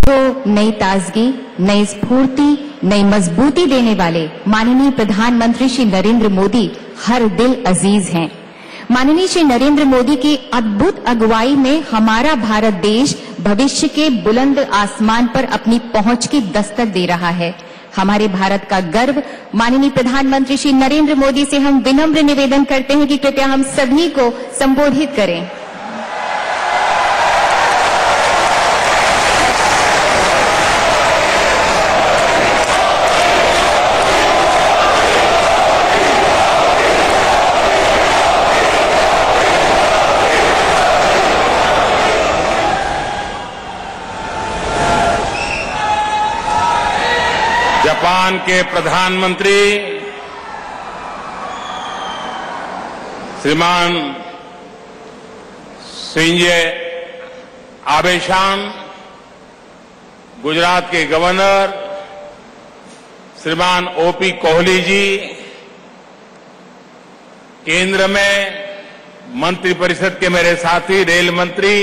को नई ताजगी, नई स्फूर्ति, नई मजबूती देने वाले माननीय प्रधानमंत्री श्री नरेंद्र मोदी हर दिल अजीज हैं। माननीय श्री नरेंद्र मोदी की अद्भुत अगुवाई में हमारा भारत देश भविष्य के बुलंद आसमान पर अपनी पहुंच की दस्तक दे रहा है। हमारे भारत का गर्व माननीय प्रधानमंत्री श्री नरेंद्र मोदी से हम विनम्र निवेदन करते हैं कि कृपया हम सभी को संबोधित करें। जापान के प्रधानमंत्री श्रीमान शिंजो आबे, गुजरात के गवर्नर श्रीमान ओपी कोहली जी, केंद्र में मंत्रिपरिषद के मेरे साथी रेल मंत्री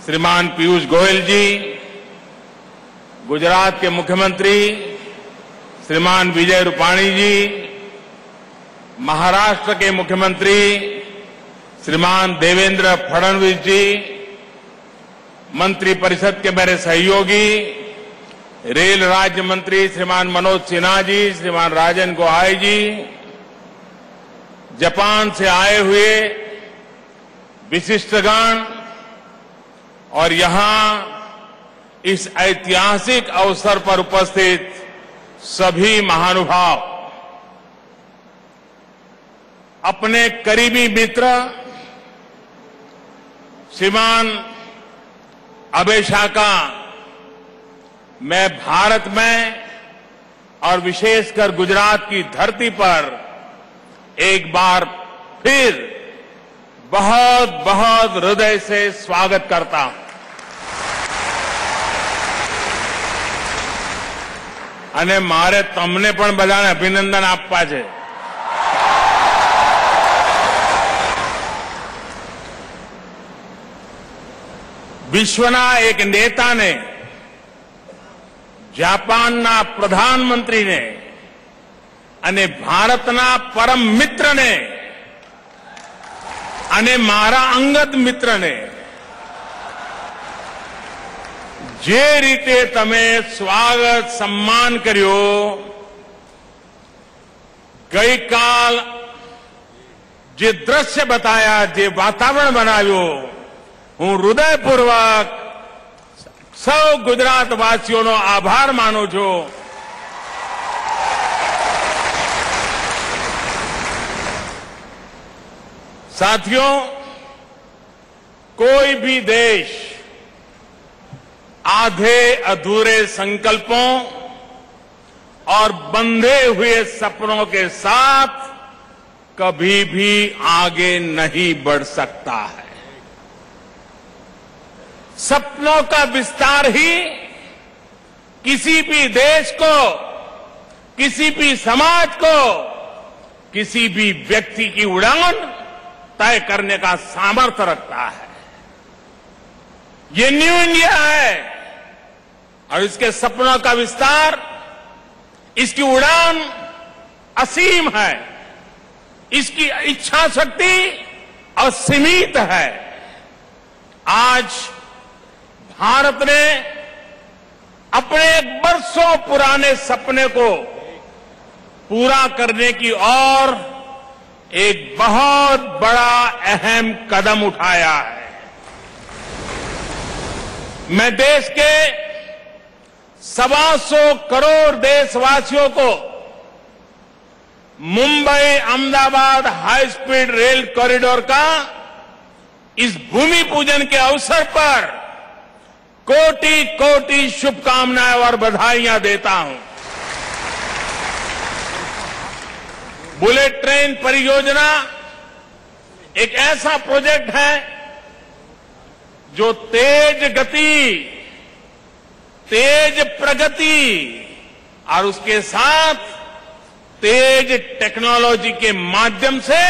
श्रीमान पीयूष गोयल जी, गुजरात के मुख्यमंत्री श्रीमान विजय रूपाणी जी, महाराष्ट्र के मुख्यमंत्री श्रीमान देवेंद्र फडणवीस जी, मंत्रिपरिषद के मेरे सहयोगी रेल राज्य मंत्री श्रीमान मनोज सिन्हा जी, श्रीमान राजन गोहाई जी, जापान से आए हुए विशिष्टगण और यहां इस ऐतिहासिक अवसर पर उपस्थित सभी महानुभाव, अपने करीबी मित्र श्रीमान आबे का मैं भारत में और विशेषकर गुजरात की धरती पर एक बार फिर बहुत बहुत हृदय से स्वागत करता हूं। અને મારે તમને પણ બધાને અભિનંદન આપવા છે। વિશ્વના એક નેતાને, જાપાનના પ્રધાનમંત્રીને અને ભારતના પરમ મિત્રને અને મારા અંગત મિત્રને જે રીતે તમે સ્વાગત સન્માન કર્યો, ગઈકાલ જે દ્રશ્ય બતાયા, જે વાતાવરણ બનાવ્યો, હું હૃદયપૂર્વક સૌ ગુજરાતવાસીઓનો આભાર માનું છું। साथियों, कोई भी देश आधे अधूरे संकल्पों और बंधे हुए सपनों के साथ कभी भी आगे नहीं बढ़ सकता है। सपनों का विस्तार ही किसी भी देश को, किसी भी समाज को, किसी भी व्यक्ति की उड़ान तय करने का सामर्थ्य रखता है। ये न्यू इंडिया है और इसके सपनों का विस्तार, इसकी उड़ान असीम है, इसकी इच्छा शक्ति असीमित है। आज भारत ने अपने बरसों पुराने सपने को पूरा करने की ओर एक बहुत बड़ा अहम कदम उठाया है। मैं देश के 125 करोड़ देशवासियों को Mumbai Ahmedabad high speed rail corridor का इस भूमि पूजन के अवसर पर कोटि कोटि शुभकामनाएं और बधाइयां देता हूं। बुलेट ट्रेन परियोजना एक ऐसा प्रोजेक्ट है जो तेज गति, तेज प्रगति और उसके साथ तेज टेक्नोलॉजी के माध्यम से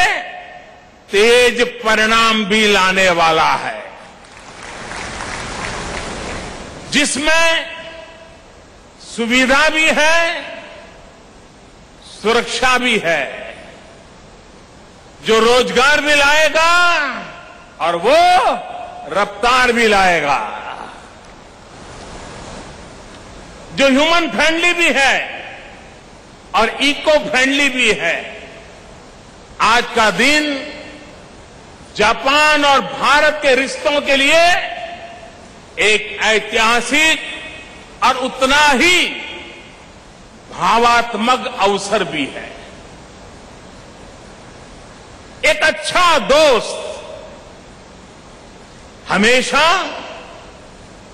तेज परिणाम भी लाने वाला है। जिसमें सुविधा भी है, सुरक्षा भी है, जो रोजगार भी लाएगा और वो रफ्तार भी लाएगा, जो ह्यूमन फ्रेंडली भी है और इको फ्रेंडली भी है। आज का दिन जापान और भारत के रिश्तों के लिए एक ऐतिहासिक और उतना ही भावात्मक अवसर भी है। एक अच्छा दोस्त हमेशा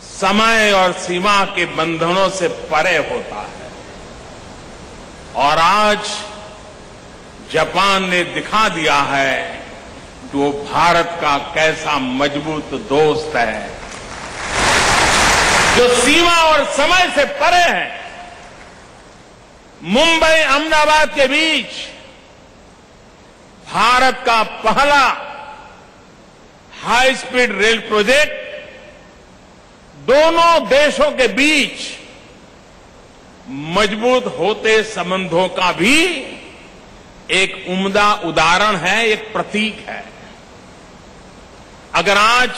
समय और सीमा के बंधनों से परे होता है और आज जापान ने दिखा दिया है कि वो भारत का कैसा मजबूत दोस्त है जो सीमा और समय से परे है। मुंबई अहमदाबाद के बीच भारत का पहला हाई स्पीड रेल प्रोजेक्ट दोनों देशों के बीच मजबूत होते संबंधों का भी एक उम्दा उदाहरण है, एक प्रतीक है। अगर आज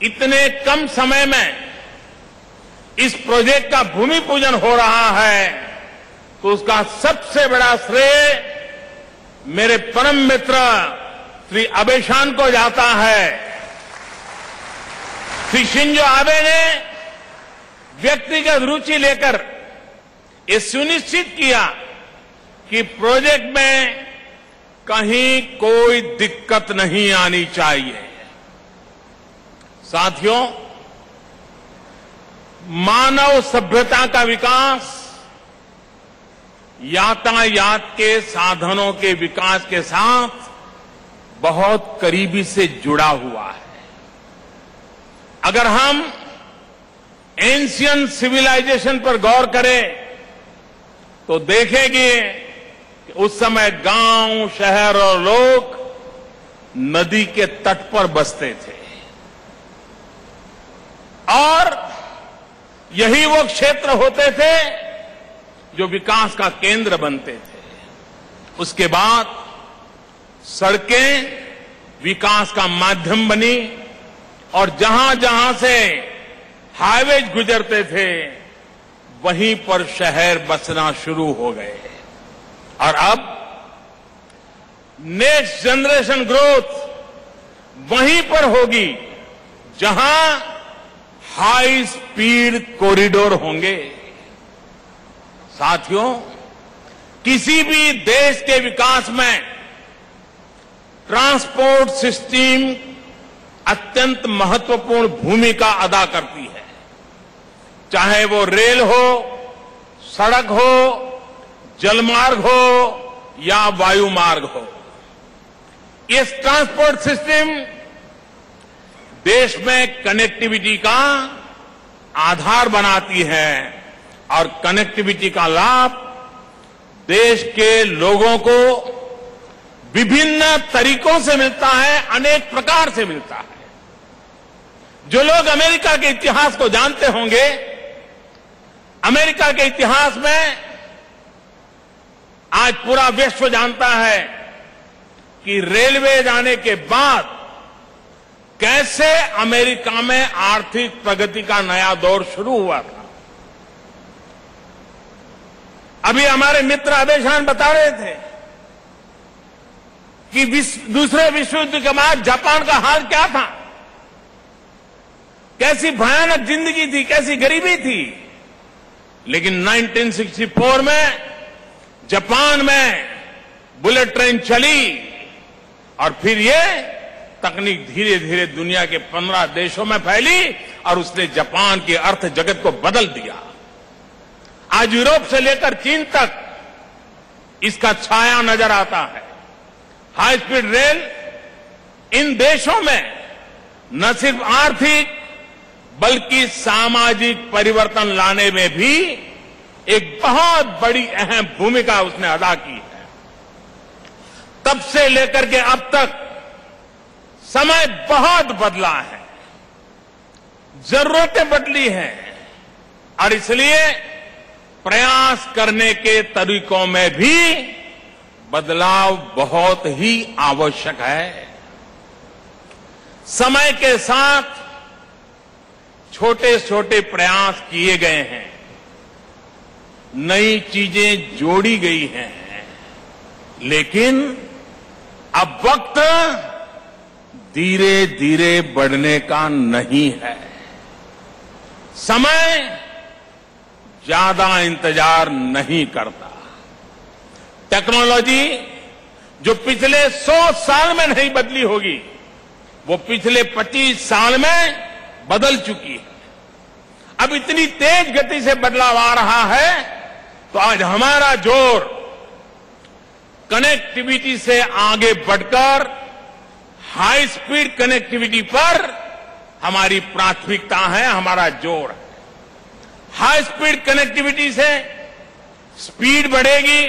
इतने कम समय में इस प्रोजेक्ट का भूमि पूजन हो रहा है तो उसका सबसे बड़ा श्रेय मेरे परम मित्र श्री आबे शान को जाता है। श्री शिंजो आबे ने व्यक्तिगत रुचि लेकर ये सुनिश्चित किया कि प्रोजेक्ट में कहीं कोई दिक्कत नहीं आनी चाहिए। साथियों, मानव सभ्यता का विकास यातायात के साधनों के विकास के साथ बहुत करीबी से जुड़ा हुआ है। अगर हम एंशियंट सिविलाइजेशन पर गौर करें तो देखेंगे कि उस समय गांव, शहर और लोग नदी के तट पर बसते थे और यही वो क्षेत्र होते थे जो विकास का केंद्र बनते थे। उसके बाद सड़कें विकास का माध्यम बनी और जहां जहां से हाईवेज गुजरते थे वहीं पर शहर बसना शुरू हो गए और अब नेक्स्ट जनरेशन ग्रोथ वहीं पर होगी जहां हाई स्पीड कॉरिडोर होंगे। साथियों, किसी भी देश के विकास में ट्रांसपोर्ट सिस्टम अत्यंत महत्वपूर्ण भूमिका अदा करती है, चाहे वो रेल हो, सड़क हो, जलमार्ग हो या वायु मार्ग हो। इस ट्रांसपोर्ट सिस्टम देश में कनेक्टिविटी का आधार बनाती है और कनेक्टिविटी का लाभ देश के लोगों को विभिन्न तरीकों से मिलता है, अनेक प्रकार से मिलता है। जो लोग अमेरिका के इतिहास को जानते होंगे, अमेरिका के इतिहास में आज पूरा विश्व जानता है कि रेलवे जाने के बाद कैसे अमेरिका में आर्थिक प्रगति का नया दौर शुरू हुआ था। अभी हमारे मित्र आबे शान बता रहे थे कि दूसरे विश्व युद्ध के बाद जापान का हाल क्या था, कैसी भयानक जिंदगी थी, कैसी गरीबी थी। लेकिन 1964 में जापान में बुलेट ट्रेन चली और फिर ये तकनीक धीरे धीरे दुनिया के 15 देशों में फैली और उसने जापान के अर्थ जगत को बदल दिया। आज यूरोप से लेकर चीन तक इसका छाया नजर आता है। हाई स्पीड रेल इन देशों में न सिर्फ आर्थिक बल्कि सामाजिक परिवर्तन लाने में भी एक बहुत बड़ी अहम भूमिका उसने अदा की है। तब से लेकर के अब तक समय बहुत बदला है। जरूरतें बदली हैं और इसलिए प्रयास करने के तरीकों में भी बदलाव बहुत ही आवश्यक है। समय के साथ छोटे छोटे प्रयास किए गए हैं, नई चीजें जोड़ी गई हैं, लेकिन अब वक्त धीरे धीरे बढ़ने का नहीं है। समय ज्यादा इंतजार नहीं करता। टेक्नोलॉजी जो पिछले 100 साल में नहीं बदली होगी, वो पिछले 25 साल में बदल चुकी है। अब इतनी तेज गति से बदलाव आ रहा है, तो आज हमारा जोर कनेक्टिविटी से आगे बढ़कर हाई स्पीड कनेक्टिविटी पर हमारी प्राथमिकता है, हमारा जोर है। हाई स्पीड कनेक्टिविटी से स्पीड बढ़ेगी,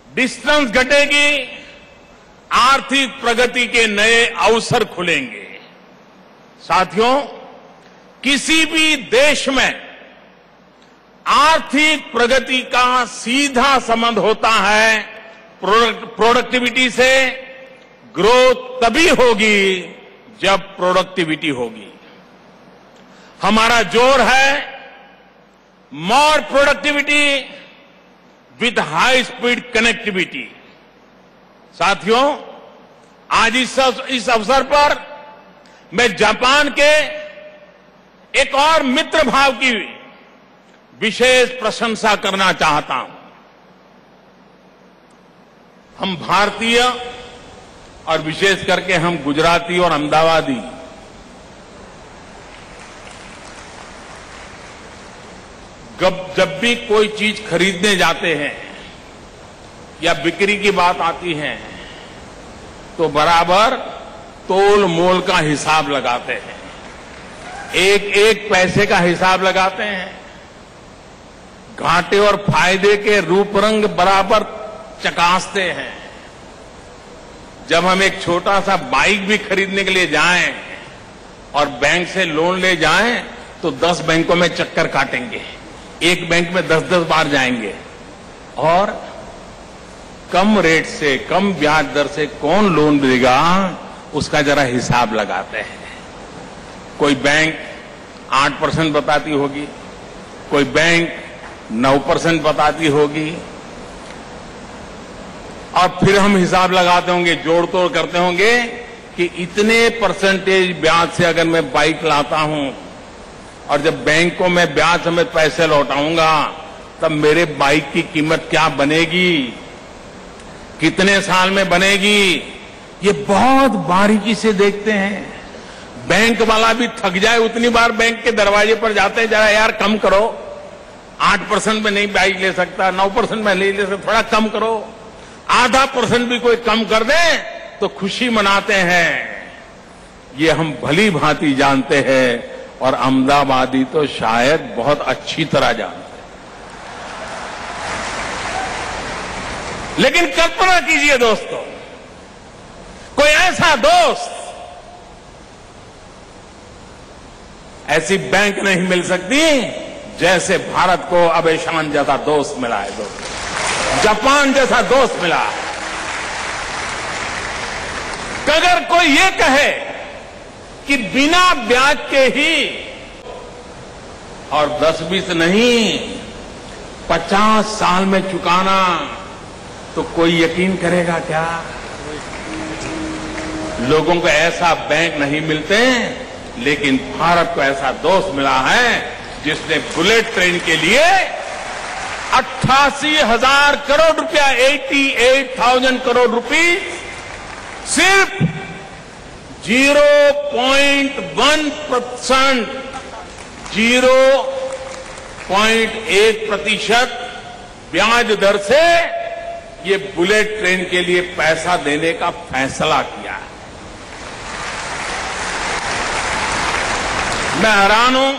डिस्टेंस घटेगी, आर्थिक प्रगति के नए अवसर खुलेंगे। साथियों, किसी भी देश में आर्थिक प्रगति का सीधा संबंध होता है प्रोडक्टिविटी से। ग्रोथ तभी होगी जब प्रोडक्टिविटी होगी। हमारा जोर है more productivity with high speed connectivity. साथियों, आज इस अवसर पर मैं जापान के एक और मित्र भाव की विशेष प्रशंसा करना चाहता हूं। हम भारतीय और विशेष करके हम गुजराती और अहमदाबादी जब भी कोई चीज खरीदने जाते हैं या बिक्री की बात आती है, तो बराबर तोल मोल का हिसाब लगाते हैं, एक एक पैसे का हिसाब लगाते हैं, घाटे और फायदे के रूप रंग बराबर चकासते हैं। जब हम एक छोटा सा बाइक भी खरीदने के लिए जाएं और बैंक से लोन ले जाएं, तो 10 बैंकों में चक्कर काटेंगे, एक बैंक में 10-10 बार जाएंगे, और कम रेट से, कम ब्याज दर से कौन लोन देगा उसका जरा हिसाब लगाते हैं। कोई बैंक 8% बताती होगी, कोई बैंक 9% बताती होगी, और फिर हम हिसाब लगाते होंगे, जोड़ तोड़ करते होंगे कि इतने परसेंटेज ब्याज से अगर मैं बाइक लाता हूं और जब बैंक को मैं ब्याज समेत पैसे लौटाऊंगा, तब मेरे बाइक की कीमत क्या बनेगी, कितने साल में बनेगी, ये बहुत बारीकी से देखते हैं। बैंक वाला भी थक जाए उतनी बार बैंक के दरवाजे पर जाते हैं, जरा यार कम करो, 8% में नहीं बाइक ले सकता, 9% में नहीं ले सकता, थोड़ा कम करो, आधा % भी कोई कम कर दे तो खुशी मनाते हैं। ये हम भली भांति जानते हैं, और अहमदाबादी तो शायद बहुत अच्छी तरह जानते हैं। लेकिन कल्पना कीजिए दोस्तों, कोई ऐसा दोस्त, ऐसी बैंक नहीं मिल सकती जैसे भारत को अब ईशान जैसा दोस्त मिला है, दोस्त जापान जैसा दोस्त मिला। अगर कोई ये कहे कि बिना ब्याज के ही, और 10-20 नहीं 50 साल में चुकाना, तो कोई यकीन करेगा क्या? लोगों को ऐसा बैंक नहीं मिलते, लेकिन भारत को ऐसा दोस्त मिला है जिसने बुलेट ट्रेन के लिए 88,000 करोड़ रुपया, 88,000 करोड़ रुपीस सिर्फ 0.1%, 0.1% ब्याज दर से ये बुलेट ट्रेन के लिए पैसा देने का फैसला किया है। मैं हैरान हूं,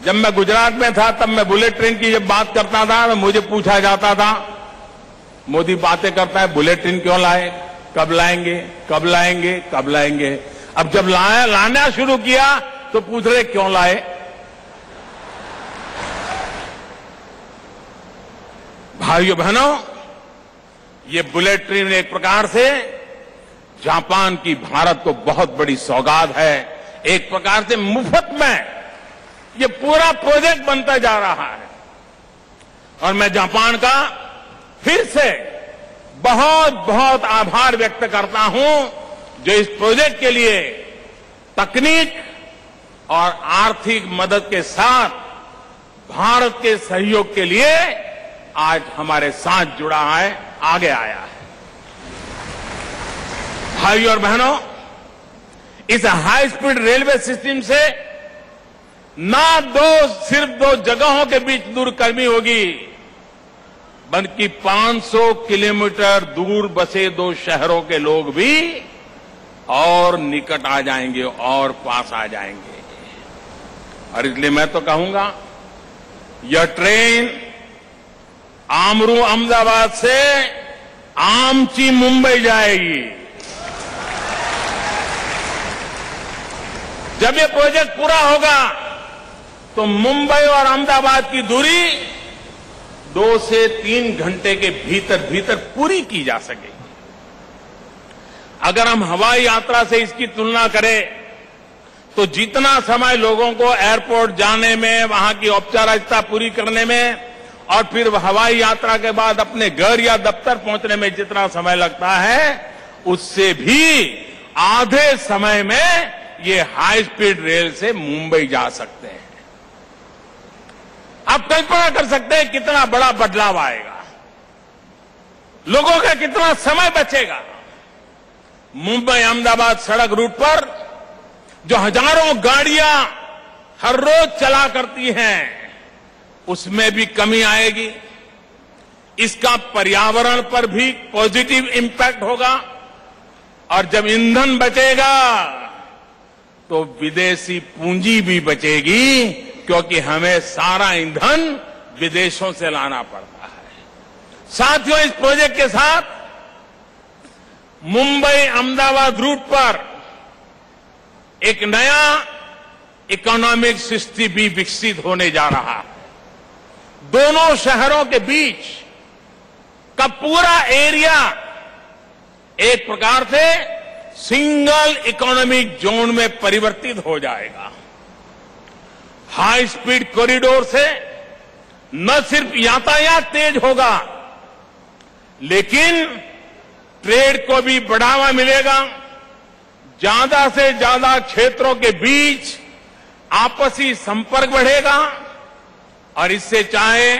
जब मैं गुजरात में था तब मैं बुलेट ट्रेन की जब बात करता था तो मुझे पूछा जाता था, मोदी बातें करता है, बुलेट ट्रेन क्यों लाए, कब लाएंगे, कब लाएंगे, कब लाएंगे। अब जब लाना शुरू किया तो पूछ रहे क्यों लाए। भाइयों बहनों, ये बुलेट ट्रेन एक प्रकार से जापान की भारत को बहुत बड़ी सौगात है। एक प्रकार से मुफ्त में ये पूरा प्रोजेक्ट बनता जा रहा है और मैं जापान का फिर से बहुत बहुत आभार व्यक्त करता हूं जो इस प्रोजेक्ट के लिए तकनीक और आर्थिक मदद के साथ भारत के सहयोग के लिए आज हमारे साथ जुड़ा है, आगे आया है। भाइयों और बहनों, इस हाई स्पीड रेलवे सिस्टम से ना सिर्फ दो जगहों के बीच दूरकर्मी होगी, बल्कि 500 किलोमीटर दूर बसे दो शहरों के लोग भी और निकट आ जाएंगे और पास आ जाएंगे। और इसलिए मैं तो कहूंगा यह ट्रेन आमरू अहमदाबाद से आमची मुंबई जाएगी। जब ये प्रोजेक्ट पूरा होगा तो मुंबई और अहमदाबाद की दूरी 2 से 3 घंटे के भीतर भीतर पूरी की जा सकेगी। अगर हम हवाई यात्रा से इसकी तुलना करें तो जितना समय लोगों को एयरपोर्ट जाने में, वहां की औपचारिकता पूरी करने में और फिर हवाई यात्रा के बाद अपने घर या दफ्तर पहुंचने में जितना समय लगता है, उससे भी आधे समय में ये हाई स्पीड रेल से मुंबई जा सकते हैं। आप कल्पना कर सकते हैं कितना बड़ा बदलाव आएगा, लोगों का कितना समय बचेगा। मुंबई अहमदाबाद सड़क रूट पर जो हजारों गाड़ियां हर रोज चला करती हैं, उसमें भी कमी आएगी। इसका पर्यावरण पर भी पॉजिटिव इंपैक्ट होगा और जब ईंधन बचेगा तो विदेशी पूंजी भी बचेगी, क्योंकि हमें सारा ईंधन विदेशों से लाना पड़ता है। साथियों, इस प्रोजेक्ट के साथ मुंबई अहमदाबाद रूट पर एक नया इकोनॉमिक सिस्टम भी विकसित होने जा रहा है। दोनों शहरों के बीच का पूरा एरिया एक प्रकार से सिंगल इकोनॉमिक जोन में परिवर्तित हो जाएगा। हाई स्पीड कॉरिडोर से न सिर्फ यातायात तेज होगा, लेकिन ट्रेड को भी बढ़ावा मिलेगा। ज्यादा से ज्यादा क्षेत्रों के बीच आपसी संपर्क बढ़ेगा और इससे चाहे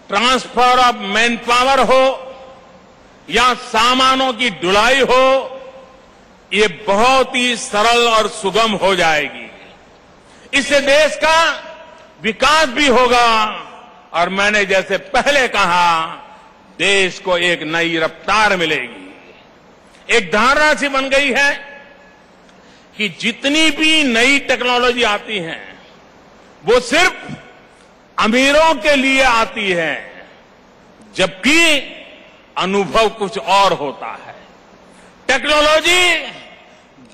ट्रांसफर ऑफ मैन पावर हो या सामानों की ढुलाई हो, ये बहुत ही सरल और सुगम हो जाएगी। इससे देश का विकास भी होगा और मैंने जैसे पहले कहा, देश को एक नई रफ्तार मिलेगी। एक धारणा सी बन गई है कि जितनी भी नई टेक्नोलॉजी आती है वो सिर्फ अमीरों के लिए आती है, जबकि अनुभव कुछ और होता है। टेक्नोलॉजी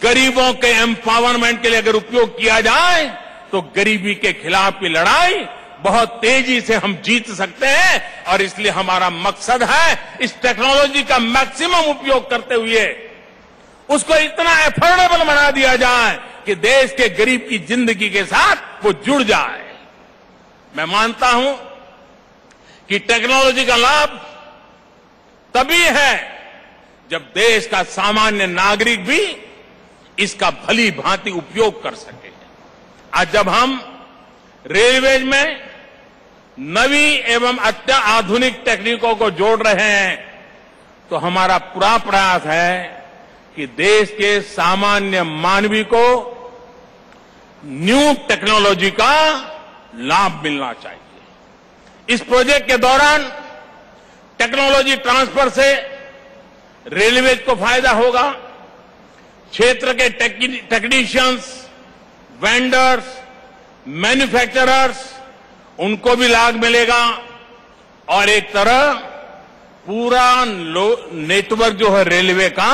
गरीबों के एम्पावरमेंट के लिए अगर उपयोग किया जाए तो गरीबी के खिलाफ की लड़ाई बहुत तेजी से हम जीत सकते हैं। और इसलिए हमारा मकसद है इस टेक्नोलॉजी का मैक्सिमम उपयोग करते हुए उसको इतना एफोर्डेबल बना दिया जाए कि देश के गरीब की जिंदगी के साथ वो जुड़ जाए। मैं मानता हूं कि टेक्नोलॉजी का लाभ तभी है जब देश का सामान्य नागरिक भी इसका भली भांति उपयोग कर सके। आज जब हम रेलवेज में नवी एवं अत्याधुनिक टेक्निकों को जोड़ रहे हैं तो हमारा पूरा प्रयास है कि देश के सामान्य मानवी को न्यू टेक्नोलॉजी का लाभ मिलना चाहिए। इस प्रोजेक्ट के दौरान टेक्नोलॉजी ट्रांसफर से रेलवेज को फायदा होगा, क्षेत्र के टेक्नीशियंस, वेंडर्स, मैन्युफैक्चरर्स, उनको भी लाभ मिलेगा और एक तरह पूरा नेटवर्क जो है रेलवे का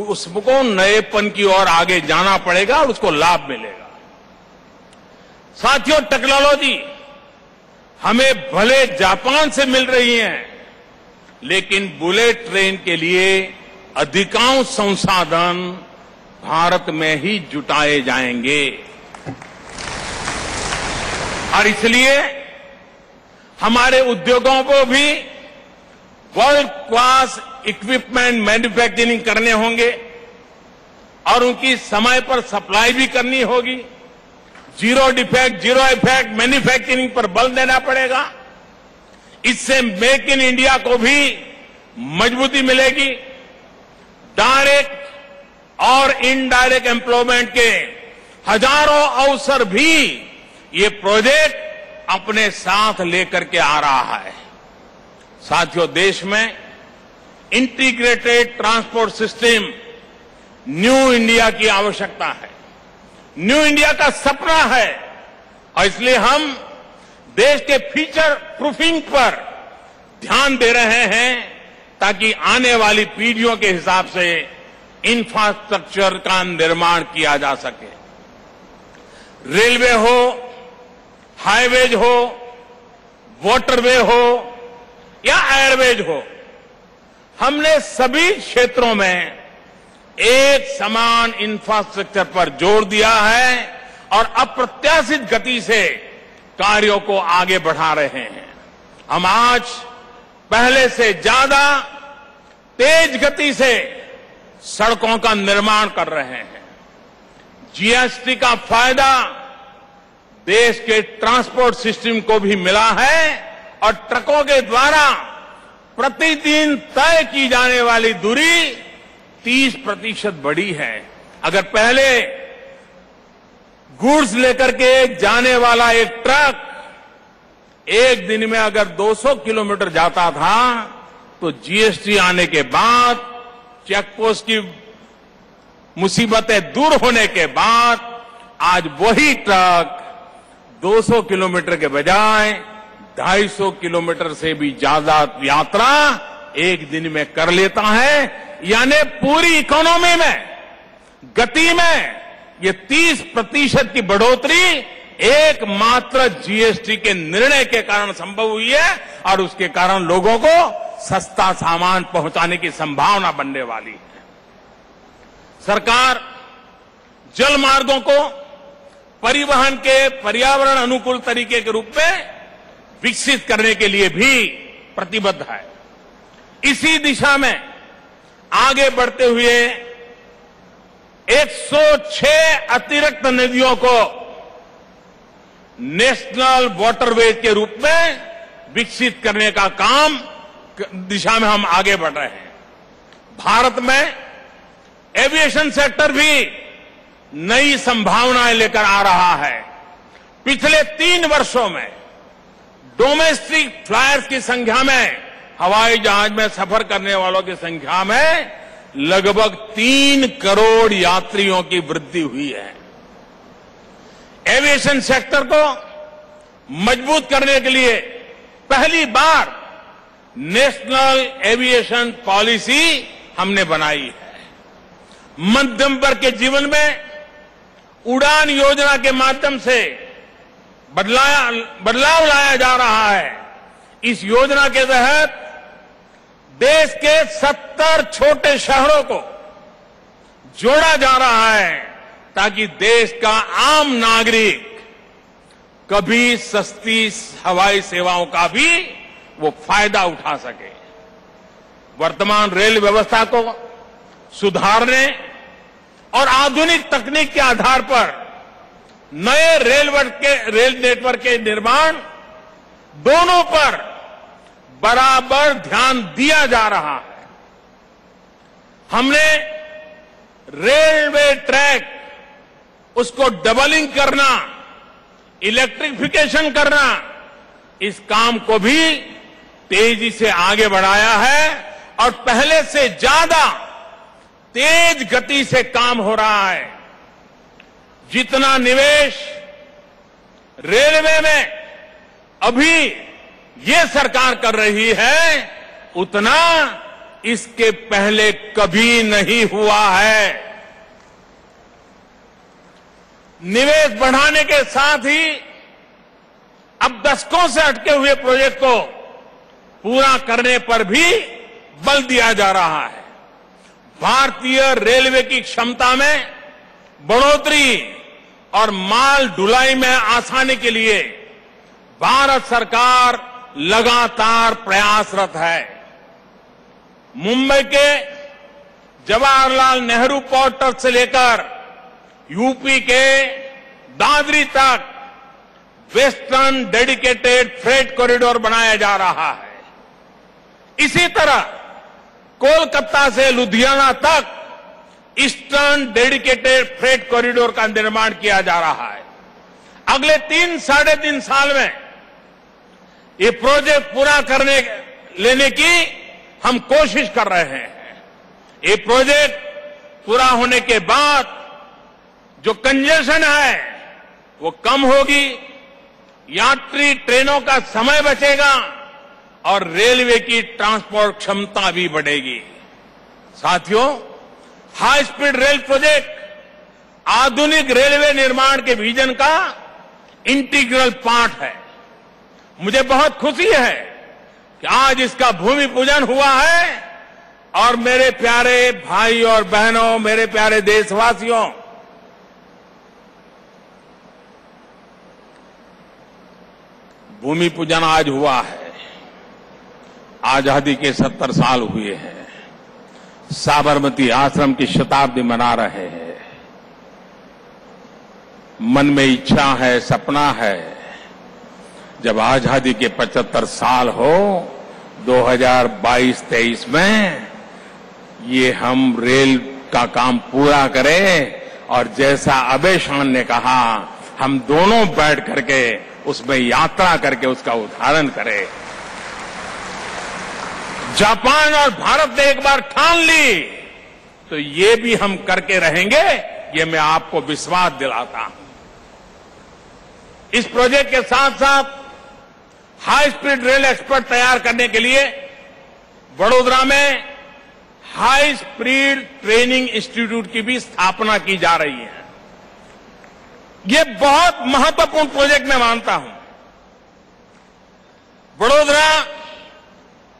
उसको नएपन की ओर आगे जाना पड़ेगा और उसको लाभ मिलेगा। साथियों, टेक्नोलॉजी हमें भले जापान से मिल रही है, लेकिन बुलेट ट्रेन के लिए अधिकांश संसाधन भारत में ही जुटाए जाएंगे। और इसलिए हमारे उद्योगों को भी वर्ल्ड क्लास इक्विपमेंट मैन्युफैक्चरिंग करने होंगे और उनकी समय पर सप्लाई भी करनी होगी। Zero defect, zero effect manufacturing पर बल देना पड़ेगा। इससे मेक इन इंडिया को भी मजबूती मिलेगी। डायरेक्ट और इनडायरेक्ट एम्प्लॉयमेंट के हजारों अवसर भी ये प्रोजेक्ट अपने साथ लेकर के आ रहा है। साथियों, देश में integrated transport system new India की आवश्यकता है, न्यू इंडिया का सपना है और इसलिए हम देश के फ्यूचर प्रूफिंग पर ध्यान दे रहे हैं ताकि आने वाली पीढ़ियों के हिसाब से इंफ्रास्ट्रक्चर का निर्माण किया जा सके। रेलवे हो, हाईवेज हो, वाटरवे हो या एयरवेज हो, हमने सभी क्षेत्रों में एक समान इंफ्रास्ट्रक्चर पर जोर दिया है और अप्रत्याशित गति से कार्यों को आगे बढ़ा रहे हैं। हम आज पहले से ज्यादा तेज गति से सड़कों का निर्माण कर रहे हैं। जीएसटी का फायदा देश के ट्रांसपोर्ट सिस्टम को भी मिला है और ट्रकों के द्वारा प्रतिदिन तय की जाने वाली दूरी 30% बढ़ी है। अगर पहले गुड्स लेकर के जाने वाला एक ट्रक एक दिन में अगर 200 किलोमीटर जाता था, तो जीएसटी आने के बाद, चेकपोस्ट की मुसीबतें दूर होने के बाद आज वही ट्रक 200 किलोमीटर के बजाय 250 किलोमीटर से भी ज्यादा यात्रा एक दिन में कर लेता है। यानी पूरी इकोनॉमी में, गति में ये 30% की बढ़ोतरी एकमात्र जीएसटी के निर्णय के कारण संभव हुई है और उसके कारण लोगों को सस्ता सामान पहुंचाने की संभावना बनने वाली है। सरकार जल मार्गों को परिवहन के पर्यावरण अनुकूल तरीके के रूप में विकसित करने के लिए भी प्रतिबद्ध है। इसी दिशा में आगे बढ़ते हुए 106 अतिरिक्त नदियों को नेशनल वाटरवेज के रूप में विकसित करने का काम दिशा में हम आगे बढ़ रहे हैं। भारत में एविएशन सेक्टर भी नई संभावनाएं लेकर आ रहा है। पिछले 3 वर्षों में डोमेस्टिक फ्लायर्स की संख्या में, हवाई जहाज में सफर करने वालों की संख्या में लगभग 3 करोड़ यात्रियों की वृद्धि हुई है। एविएशन सेक्टर को मजबूत करने के लिए पहली बार नेशनल एविएशन पॉलिसी हमने बनाई है। मध्यम वर्ग के जीवन में उड़ान योजना के माध्यम से बदलाव लाया जा रहा है। इस योजना के तहत देश के 70 छोटे शहरों को जोड़ा जा रहा है ताकि देश का आम नागरिक कभी सस्ती हवाई सेवाओं का भी वो फायदा उठा सके। वर्तमान रेल व्यवस्था को सुधारने और आधुनिक तकनीक के आधार पर नए रेल नेटवर्क के निर्माण, दोनों पर बराबर ध्यान दिया जा रहा है। हमने रेलवे ट्रैक उसको डबलिंग करना, इलेक्ट्रिफिकेशन करना, इस काम को भी तेजी से आगे बढ़ाया है और पहले से ज्यादा तेज गति से काम हो रहा है। जितना निवेश रेलवे में अभी ये सरकार कर रही है, उतना इसके पहले कभी नहीं हुआ है। निवेश बढ़ाने के साथ ही अब दशकों से अटके हुए प्रोजेक्ट को पूरा करने पर भी बल दिया जा रहा है। भारतीय रेलवे की क्षमता में बढ़ोतरी और माल ढुलाई में आसानी के लिए भारत सरकार लगातार प्रयासरत है। मुंबई के जवाहरलाल नेहरू पोर्ट ट्रस्ट से लेकर यूपी के दादरी तक वेस्टर्न डेडिकेटेड फ्रेट कॉरिडोर बनाया जा रहा है। इसी तरह कोलकाता से लुधियाना तक ईस्टर्न डेडिकेटेड फ्रेट कॉरिडोर का निर्माण किया जा रहा है। अगले 3-3.5 साल में ये प्रोजेक्ट पूरा लेने की हम कोशिश कर रहे हैं। ये प्रोजेक्ट पूरा होने के बाद जो कंजेशन है वो कम होगी, यात्री ट्रेनों का समय बचेगा और रेलवे की ट्रांसपोर्ट क्षमता भी बढ़ेगी। साथियों, हाई स्पीड रेल प्रोजेक्ट आधुनिक रेलवे निर्माण के विजन का इंटीग्रल पार्ट है। मुझे बहुत खुशी है कि आज इसका भूमि पूजन हुआ है और मेरे प्यारे भाई और बहनों, मेरे प्यारे देशवासियों, भूमि पूजन आज हुआ है। आजादी के 70 साल हुए हैं। साबरमती आश्रम की शताब्दी मना रहे हैं। मन में इच्छा है, सपना है, जब आजादी के 75 साल हो 2022-23 में ये हम रेल का काम पूरा करें और जैसा अभय शान ने कहा, हम दोनों बैठ करके उसमें यात्रा करके उसका उद्घाटन करें। जापान और भारत ने एक बार ठान ली तो ये भी हम करके रहेंगे, ये मैं आपको विश्वास दिलाता हूं। इस प्रोजेक्ट के साथ साथ हाई स्पीड रेल एक्सपर्ट तैयार करने के लिए वडोदरा में हाई स्पीड ट्रेनिंग इंस्टीट्यूट की भी स्थापना की जा रही है। ये बहुत महत्वपूर्ण प्रोजेक्ट मैं मानता हूं। वडोदरा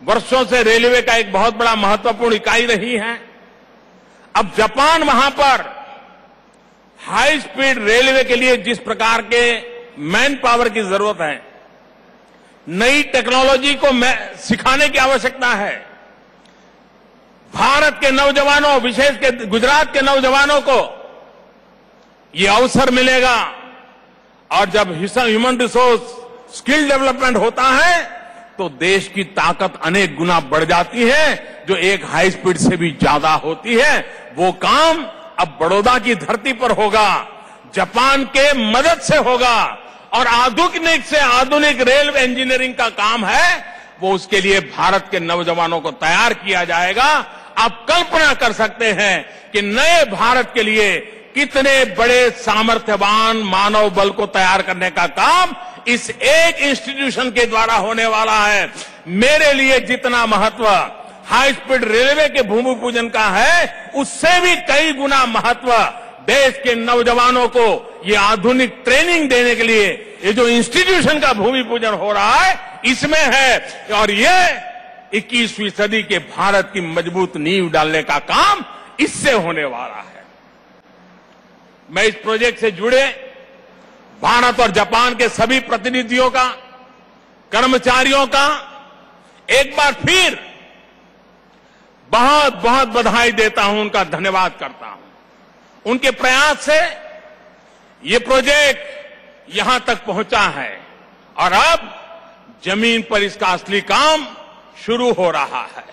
वर्षों से रेलवे का एक बहुत बड़ा महत्वपूर्ण इकाई रही है। अब जापान वहां पर हाई स्पीड रेलवे के लिए जिस प्रकार के मैन पावर की जरूरत है, नई टेक्नोलॉजी को सिखाने की आवश्यकता है। भारत के नौजवानों, विशेष के गुजरात के नौजवानों को ये अवसर मिलेगा और जब ह्यूमन रिसोर्स स्किल डेवलपमेंट होता है तो देश की ताकत अनेक गुना बढ़ जाती है, जो एक हाई स्पीड से भी ज्यादा होती है। वो काम अब बड़ौदा की धरती पर होगा, जापान के मदद से होगा और आधुनिक से आधुनिक रेल इंजीनियरिंग का काम है, वो उसके लिए भारत के नौजवानों को तैयार किया जाएगा। आप कल्पना कर सकते हैं कि नए भारत के लिए कितने बड़े सामर्थ्यवान मानव बल को तैयार करने का काम इस एक इंस्टीट्यूशन के द्वारा होने वाला है। मेरे लिए जितना महत्व हाई स्पीड रेलवे के भूमि पूजन का है, उससे भी कई गुना महत्व देश के नौजवानों को ये आधुनिक ट्रेनिंग देने के लिए ये जो इंस्टीट्यूशन का भूमि पूजन हो रहा है, इसमें है। और ये 21वीं सदी के भारत की मजबूत नींव डालने का काम इससे होने वाला है। मैं इस प्रोजेक्ट से जुड़े भारत और जापान के सभी प्रतिनिधियों का, कर्मचारियों का एक बार फिर बहुत बहुत बधाई देता हूं, उनका धन्यवाद करता हूं। उनके प्रयास से ये प्रोजेक्ट यहां तक पहुंचा है और अब जमीन पर इसका असली काम शुरू हो रहा है।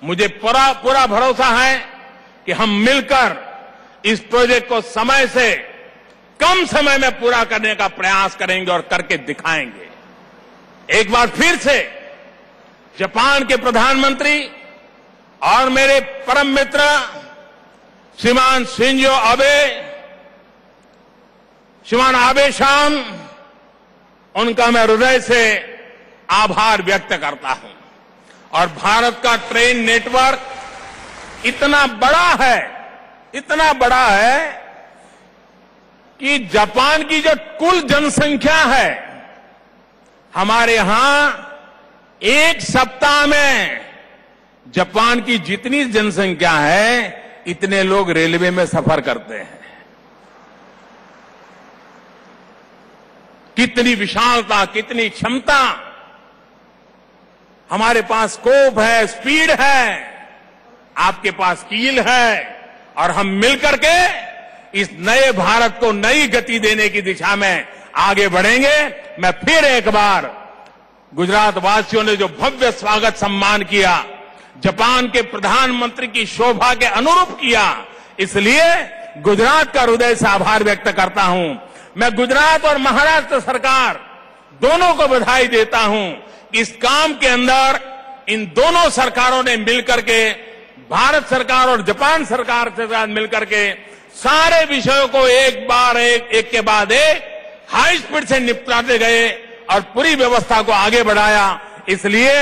मुझे पूरा भरोसा है कि हम मिलकर इस प्रोजेक्ट को समय से कम समय में पूरा करने का प्रयास करेंगे और करके दिखाएंगे। एक बार फिर से जापान के प्रधानमंत्री और मेरे परम मित्र श्रीमान शिंजो आबे, श्रीमान आबे-शान, उनका मैं हृदय से आभार व्यक्त करता हूं और भारत का ट्रेन नेटवर्क इतना बड़ा है कि जापान की जो कुल जनसंख्या है, हमारे यहां एक सप्ताह में जापान की जितनी जनसंख्या है इतने लोग रेलवे में सफर करते हैं। कितनी विशालता, कितनी क्षमता, हमारे पास स्कोप है, स्पीड है, आपके पास कील है, और हम मिलकर के इस नए भारत को नई गति देने की दिशा में आगे बढ़ेंगे। मैं फिर एक बार गुजरात वासियों ने जो भव्य स्वागत सम्मान किया, जापान के प्रधानमंत्री की शोभा के अनुरूप किया, इसलिए गुजरात का हृदय से आभार व्यक्त करता हूं। मैं गुजरात और महाराष्ट्र सरकार दोनों को बधाई देता हूं कि इस काम के अंदर इन दोनों सरकारों ने मिलकर के, भारत सरकार और जापान सरकार के साथ मिलकर के सारे विषयों को एक के बाद एक हाई स्पीड से निपटाते गए और पूरी व्यवस्था को आगे बढ़ाया। इसलिए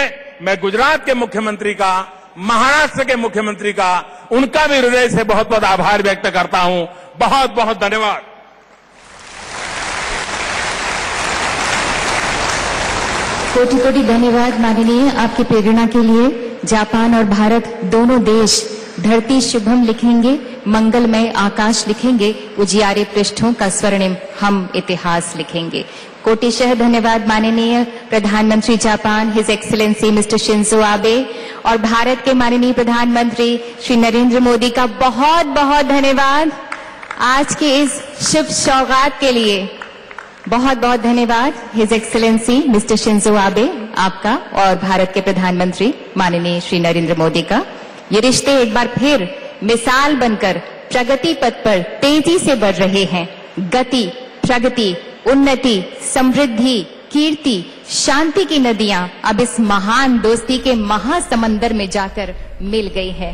मैं गुजरात के मुख्यमंत्री का, महाराष्ट्र के मुख्यमंत्री का, उनका भी हृदय से बहुत बहुत आभार व्यक्त करता हूं। बहुत बहुत धन्यवाद। कोटि कोटि धन्यवाद माननीय, आपकी प्रेरणा के लिए। जापान और भारत दोनों देश धरती शुभम लिखेंगे, मंगलमय आकाश लिखेंगे, उजियारे पृष्ठों का स्वर्णिम हम इतिहास लिखेंगे। कोटिशः धन्यवाद माननीय प्रधानमंत्री Japan his excellency mister Shinzo Abe, और भारत के माननीय प्रधानमंत्री श्री नरेंद्र मोदी का बहुत बहुत धन्यवाद। आज के इस शुभ सौगात के लिए बहुत बहुत धन्यवाद his excellency mister Shinzo Abe आपका और भारत के प्रधानमंत्री माननीय श्री नरेंद्र मोदी का। ये रिश्ते एक बार फिर मिसाल बनकर प्रगति पथ पर तेजी से बढ़ रहे हैं। गति, प्रगति, उन्नति, समृद्धि, कीर्ति, शांति की नदियां अब इस महान दोस्ती के महासमंदर में जाकर मिल गई है।